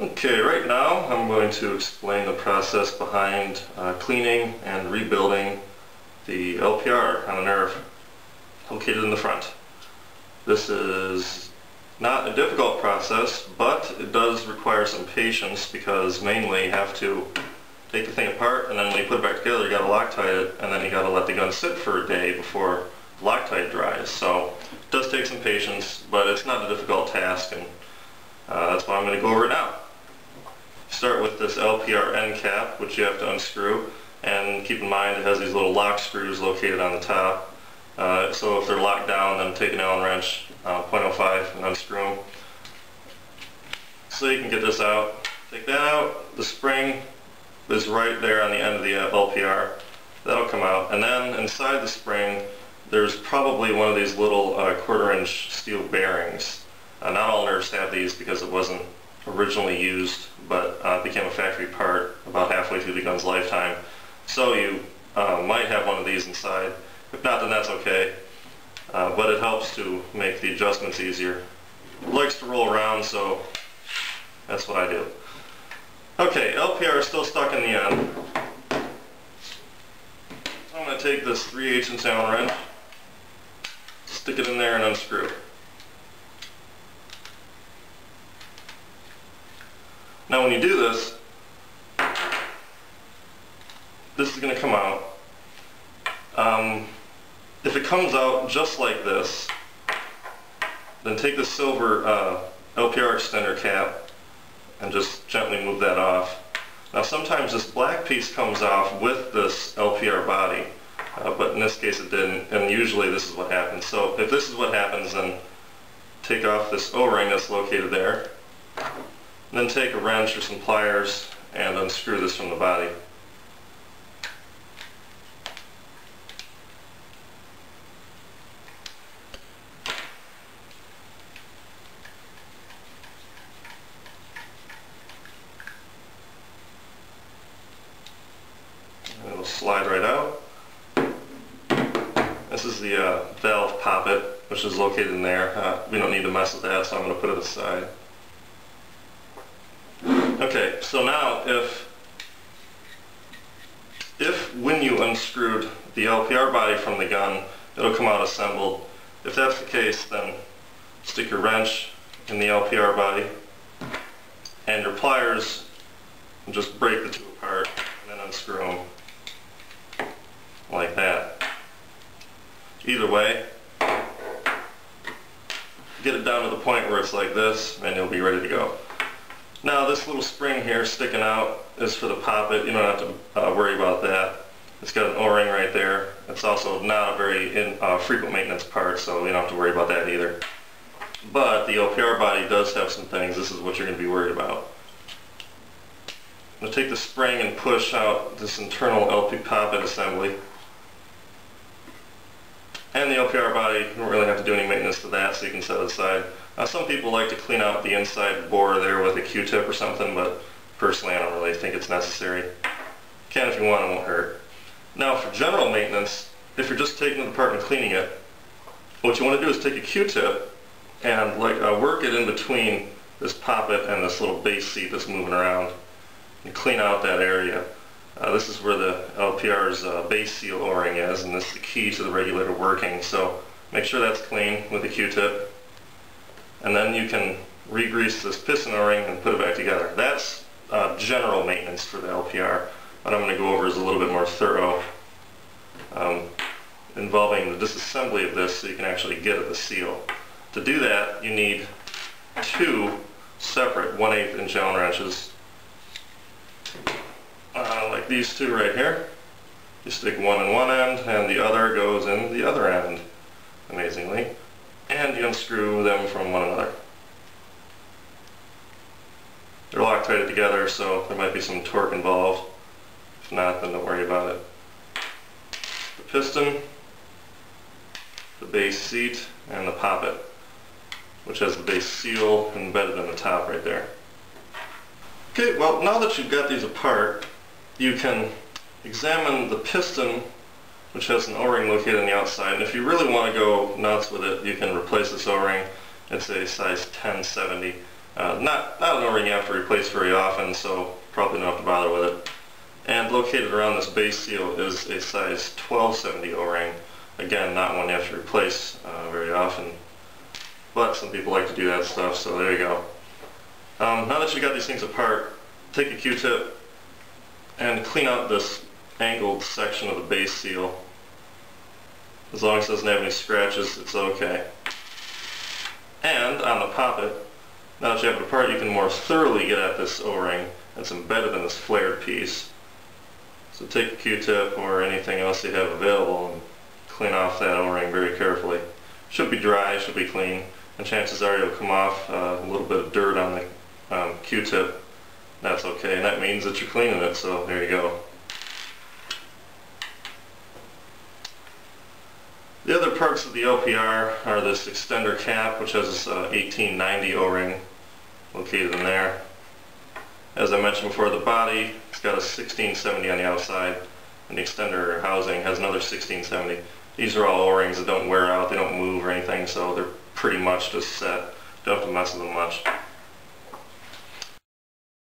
Okay, right now I'm going to explain the process behind cleaning and rebuilding the LPR on a nerve located in the front. This is not a difficult process, but it does require some patience because mainly you have to take the thing apart, and then when you put it back together you got to Loctite it, and then you got to let the gun sit for a day before Loctite dries. So it does take some patience, but it's not a difficult task, and that's why I'm going to go over it now. Start with this Lpr End Cap, which you have to unscrew, and keep in mind it has these little lock screws located on the top. So if they're locked down, then take an Allen wrench, 0.05, and unscrew them. So you can get this out. Take that out. The spring is right there on the end of the LPR. That'll come out, and then inside the spring there's probably one of these little 1/4-inch steel bearings. Not all nerves have these because it wasn't originally used, but became a factory part about halfway through the gun's lifetime. So you might have one of these inside. If not, then that's okay. But it helps to make the adjustments easier. It likes to roll around, so that's what I do. Okay, LPR is still stuck in the end. So I'm going to take this 3/8" Allen wrench, stick it in there and unscrew. Now when you do this, this is going to come out. If it comes out just like this, then take the silver LPR extender cap and just gently move that off. Now sometimes this black piece comes off with this LPR body, but in this case it didn't, and usually this is what happens. So if this is what happens, then take off this O-ring that's located there. And then take a wrench or some pliers and unscrew this from the body. And it'll slide right out. This is the valve poppet, which is located in there. We don't need to mess with that, so I'm going to put it aside. Okay, so now if when you unscrewed the LPR body from the gun, it'll come out assembled. If that's the case, then stick your wrench in the LPR body and your pliers, and just break the two apart and then unscrew them like that. Either way, get it down to the point where it's like this and you'll be ready to go. Now this little spring here sticking out is for the poppet. You don't have to worry about that. It's got an O-ring right there. It's also not a very frequent maintenance part, so you don't have to worry about that either. But the LPR body does have some things. This is what you're going to be worried about. I'm going to take the spring and push out this internal LP poppet assembly. And the LPR body, you don't really have to do any maintenance to that, so you can set it aside. Some people like to clean out the inside bore there with a Q-tip or something, but personally I don't really think it's necessary. Can if you want, it won't hurt. Now for general maintenance, if you're just taking it apart and cleaning it, what you want to do is take a Q-tip and work it in between this poppet and this little base seat that's moving around, and clean out that area. This is where the LPR's base seal O-ring is, and this is the key to the regulator working, so make sure that's clean with a Q-tip. And then you can re-grease this piston O-ring and put it back together. That's general maintenance for the LPR. What I'm going to go over is a little bit more thorough, involving the disassembly of this so you can actually get at the seal. To do that, you need two separate 1/8" Allen wrenches, like these two right here. You stick one in one end and the other goes in the other end, amazingly. And you unscrew them from one another. They're Loctited together, so there might be some torque involved. If not, then don't worry about it. The piston, the base seat, and the poppet, which has the base seal embedded in the top right there. Okay, well now that you've got these apart, you can examine the piston, which has an O-ring located on the outside, and if you really want to go nuts with it, you can replace this O-ring. It's a size 1070. Not an O-ring you have to replace very often, so probably don't have to bother with it. And located around this base seal is a size 1270 O-ring. Again, not one you have to replace very often, but some people like to do that stuff, so there you go. Now that you got these things apart, take a Q-tip and clean out this angled section of the base seal. As long as it doesn't have any scratches, it's okay. And on the poppet, now that you have it apart, you can more thoroughly get at this O-ring that's embedded in this flared piece. So take a Q-tip or anything else you have available and clean off that O-ring very carefully. Should be dry, should be clean, and chances are you'll come off a little bit of dirt on the Q-tip. That's okay, and that means that you're cleaning it, so there you go. The other parts of the LPR are this extender cap, which has this 1890 O-ring located in there. As I mentioned before, the body, it's got a 1670 on the outside, and the extender housing has another 1670. These are all O-rings that don't wear out, they don't move or anything, so they're pretty much just set. Don't have to mess with them much.